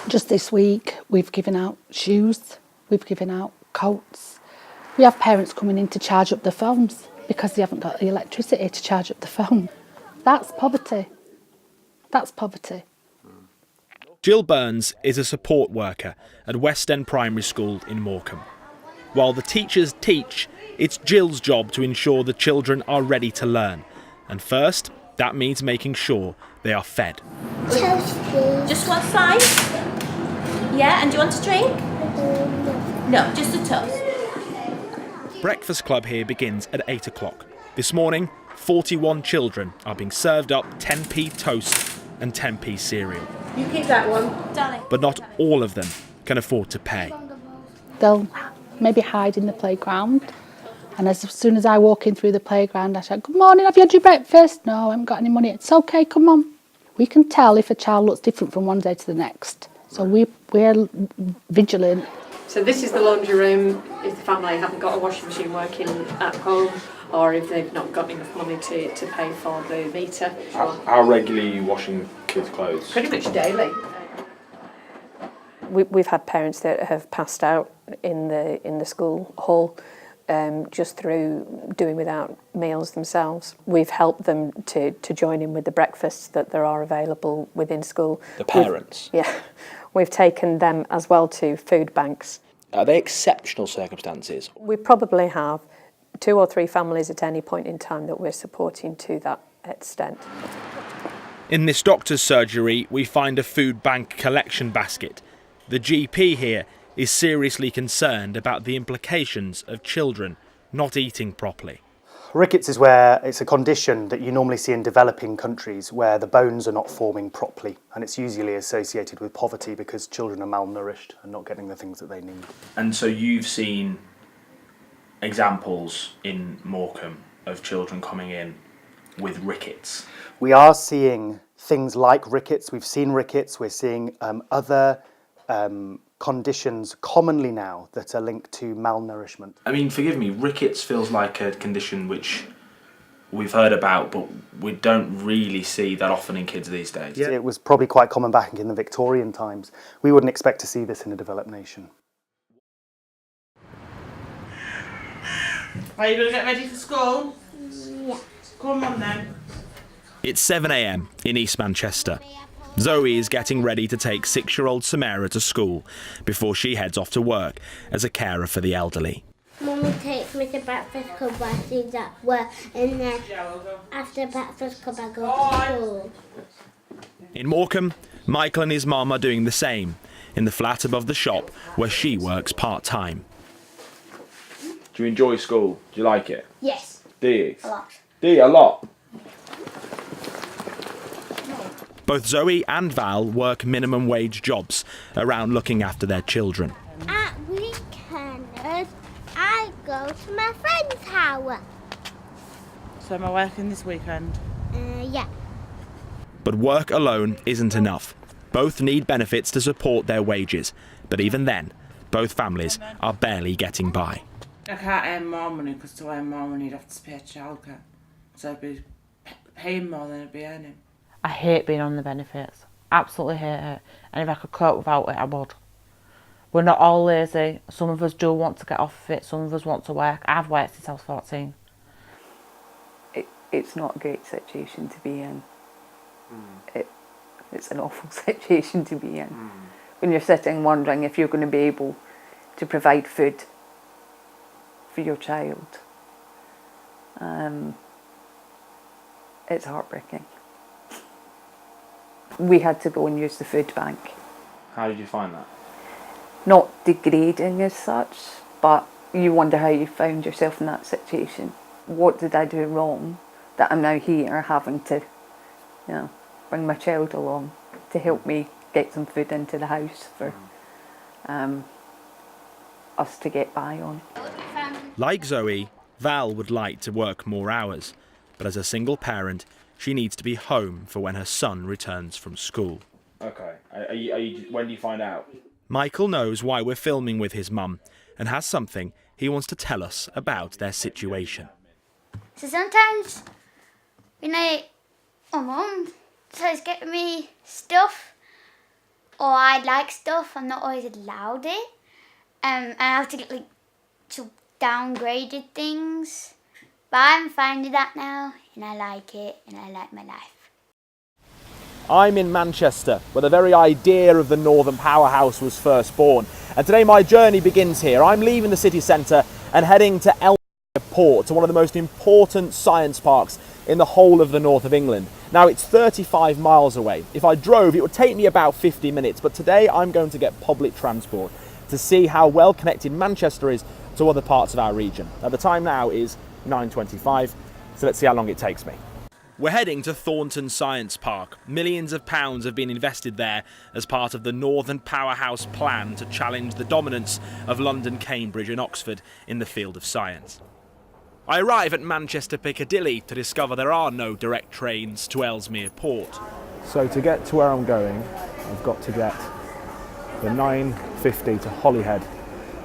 Just this week, we've given out shoes, we've given out coats. We have parents coming in to charge up their phones because they haven't got the electricity to charge up the phone. That's poverty. That's poverty. Jill Burns is a support worker at West End Primary School in Morecambe. While the teachers teach, it's Jill's job to ensure the children are ready to learn. And first, that means making sure they are fed. Toasty. Just one size? Yeah, and do you want a drink? No, just a toast. Breakfast club here begins at 8 o'clock. This morning, 41 children are being served up 10p toast and 10p cereal. You keep that one. Darling. But not all of them can afford to pay. They'll maybe hide in the playground, and as soon as I walk in through the playground, I shout, "Good morning, have you had your breakfast?" "No, I haven't got any money." "It's okay, come on." We can tell if a child looks different from one day to the next. So we're vigilant. So this is the laundry room if the family haven't got a washing machine working at home, or if they've not got enough money to pay for the meter. How regularly are you washing kids' clothes? Pretty much daily. We've had parents that have passed out in the school hall just through doing without meals themselves. We've helped them to join in with the breakfasts that there are available within school. The parents? We've taken them as well to food banks. Are they exceptional circumstances? We probably have 2 or 3 families at any point in time that we're supporting to that extent. In this doctor's surgery, we find a food bank collection basket. The GP here is seriously concerned about the implications of children not eating properly. Rickets is where it's a condition that you normally see in developing countries where the bones are not forming properly, and it's usually associated with poverty because children are malnourished and not getting the things that they need. And so you've seen examples in Morecambe of children coming in with rickets? We are seeing things like rickets. We've seen rickets. We're seeing other conditions commonly now that are linked to malnourishment. I mean, forgive me, rickets feels like a condition which we've heard about, but we don't really see that often in kids these days. Yeah. It was probably quite common back in the Victorian times. We wouldn't expect to see this in a developed nation. Are you going to get ready for school? Yeah. Come on then. It's 7 a.m. in East Manchester. Zoe is getting ready to take 6-year-old Samara to school before she heads off to work as a carer for the elderly. Mummy takes me to breakfast club while she's at work, and then after breakfast club I go to school. In Morecambe, Michael and his mum are doing the same in the flat above the shop where she works part-time. Do you enjoy school? Do you like it? Yes. Do you? A lot. Do you? A lot? Both Zoe and Val work minimum wage jobs around looking after their children. At weekends, I go to my friend's house. So am I working this weekend? Yeah. But work alone isn't enough. Both need benefits to support their wages, but even then, both families are barely getting by. I can't earn more money because to earn more money you'd have to pay childcare. So I'd be paying more than I'd be earning. I hate being on the benefits. Absolutely hate it. And if I could cope without it, I would. We're not all lazy. Some of us do want to get off of it. Some of us want to work. I've worked since I was 14. It's not a great situation to be in. It's an awful situation to be in. When you're sitting wondering if you're going to be able to provide food for your child. It's heartbreaking. We had to go and use the food bank. How did you find that? Not degrading as such, but you wonder how you found yourself in that situation. What did I do wrong that I'm now here having to, bring my child along to help me get some food into the house for us to get by on. Like Zoe, Val would like to work more hours, but as a single parent, she needs to be home for when her son returns from school. Okay. When do you find out? Michael knows why we're filming with his mum and has something he wants to tell us about their situation. So sometimes when my mum tries getting me stuff, or I like stuff, I'm not always allowed it. And I have to get like to downgraded things. But I'm fine with that now, and I like it, and I like my life. I'm in Manchester, where the very idea of the Northern Powerhouse was first born. And today my journey begins here. I'm leaving the city centre and heading to Ellesmere Port, to one of the most important science parks in the whole of the north of England. Now, it's 35 miles away. If I drove, it would take me about 50 minutes, but today I'm going to get public transport to see how well connected Manchester is to other parts of our region. Now, the time now is 9:25, so let's see how long it takes me. We're heading to Thornton Science Park. Millions of pounds have been invested there as part of the Northern Powerhouse plan to challenge the dominance of London, Cambridge and Oxford in the field of science. I arrive at Manchester Piccadilly to discover there are no direct trains to Ellesmere Port. So to get to where I'm going, I've got to get the 9:50 to Holyhead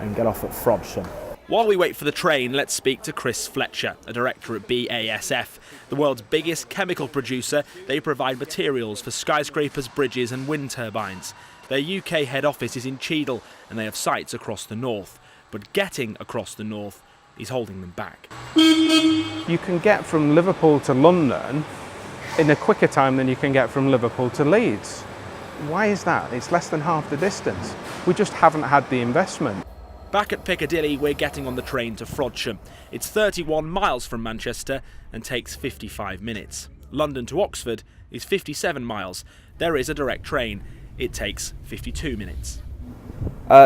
and get off at Frodsham. While we wait for the train, let's speak to Chris Fletcher, a director at BASF, the world's biggest chemical producer. They provide materials for skyscrapers, bridges and wind turbines. Their UK head office is in Cheadle and they have sites across the north. But getting across the north is holding them back. You can get from Liverpool to London in a quicker time than you can get from Liverpool to Leeds. Why is that? It's less than half the distance. We just haven't had the investment. Back at Piccadilly, we're getting on the train to Frodsham. It's 31 miles from Manchester and takes 55 minutes. London to Oxford is 57 miles. There is a direct train. It takes 52 minutes.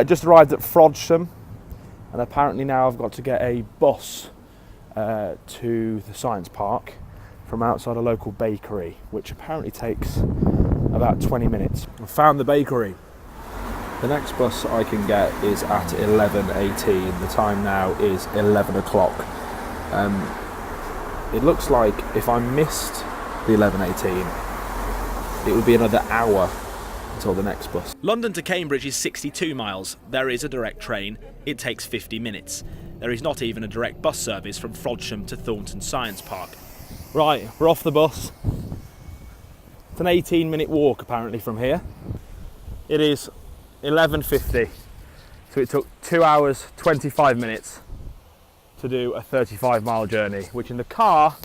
Just arrived at Frodsham, and apparently now I've got to get a bus to the science park from outside a local bakery, which apparently takes about 20 minutes. I found the bakery. The next bus I can get is at 11:18. The time now is 11 o'clock. It looks like if I missed the 11:18, it would be another hour until the next bus. London to Cambridge is 62 miles. There is a direct train. It takes 50 minutes. There is not even a direct bus service from Frodsham to Thornton Science Park. Right, we're off the bus. It's an 18-minute walk apparently from here. It is 11:50, so it took 2 hours 25 minutes to do a 35-mile journey, which in the car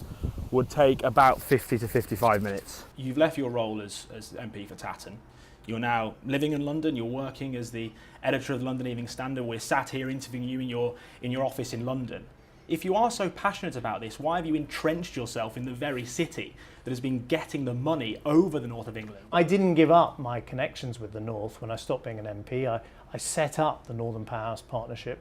would take about 50 to 55 minutes. You've left your role as MP for Tatton. You're now living in London. You're working as the editor of the London Evening Standard. We're sat here interviewing you in your office in London. If you are so passionate about this, why have you entrenched yourself in the very city that has been getting the money over the north of England? I didn't give up my connections with the north when I stopped being an MP. I set up the Northern Powerhouse Partnership,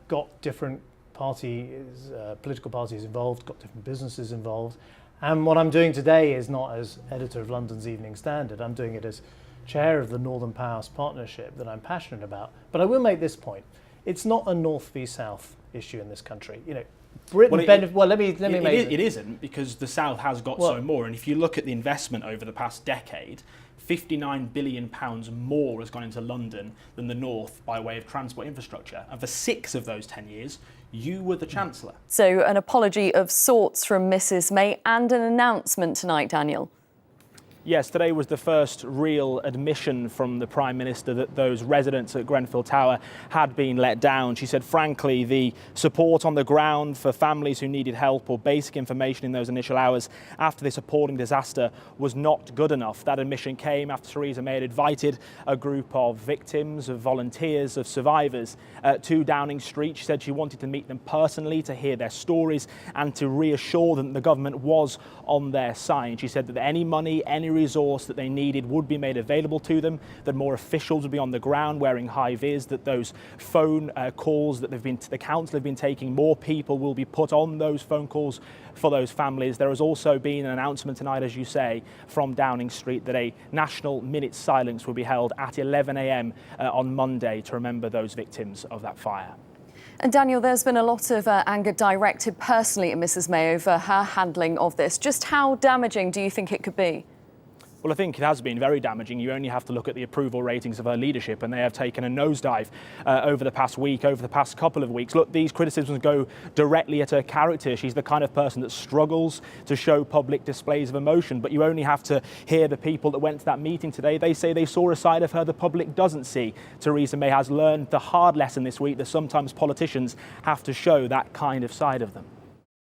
got different parties, political parties involved, got different businesses involved. And what I'm doing today is not as editor of London's Evening Standard. I'm doing it as chair of the Northern Powerhouse Partnership that I'm passionate about. But I will make this point. It's not a north v south issue in this country. You know, Britain It isn't, because the south has got so more, and if you look at the investment over the past decade, £59 billion more has gone into London than the north by way of transport infrastructure, and for 6 of those 10 years you were the Chancellor. So an apology of sorts from Mrs May and an announcement tonight, Daniel. Yes, today was the first real admission from the Prime Minister that those residents at Grenfell Tower had been let down. She said, frankly, the support on the ground for families who needed help or basic information in those initial hours after this appalling disaster was not good enough. That admission came after Theresa May had invited a group of victims, of volunteers, of survivors to Downing Street. She said she wanted to meet them personally, to hear their stories and to reassure them that the government was on their side. She said that any money, any resource that they needed would be made available to them, that more officials would be on the ground wearing high-vis, that those phone calls that the council have been taking, more people will be put on those phone calls for those families. There has also been an announcement tonight, as you say, from Downing Street that a national minute silence will be held at 11 a.m. On Monday to remember those victims of that fire. And Daniel, there's been a lot of anger directed personally at Mrs May over her handling of this. Just how damaging do you think it could be? Well, I think it has been very damaging. You only have to look at the approval ratings of her leadership, and they have taken a nosedive over the past week, over the past couple of weeks. Look, these criticisms go directly at her character. She's the kind of person that struggles to show public displays of emotion, but you only have to hear the people that went to that meeting today. They say they saw a side of her the public doesn't see. Theresa May has learned the hard lesson this week that sometimes politicians have to show that kind of side of them.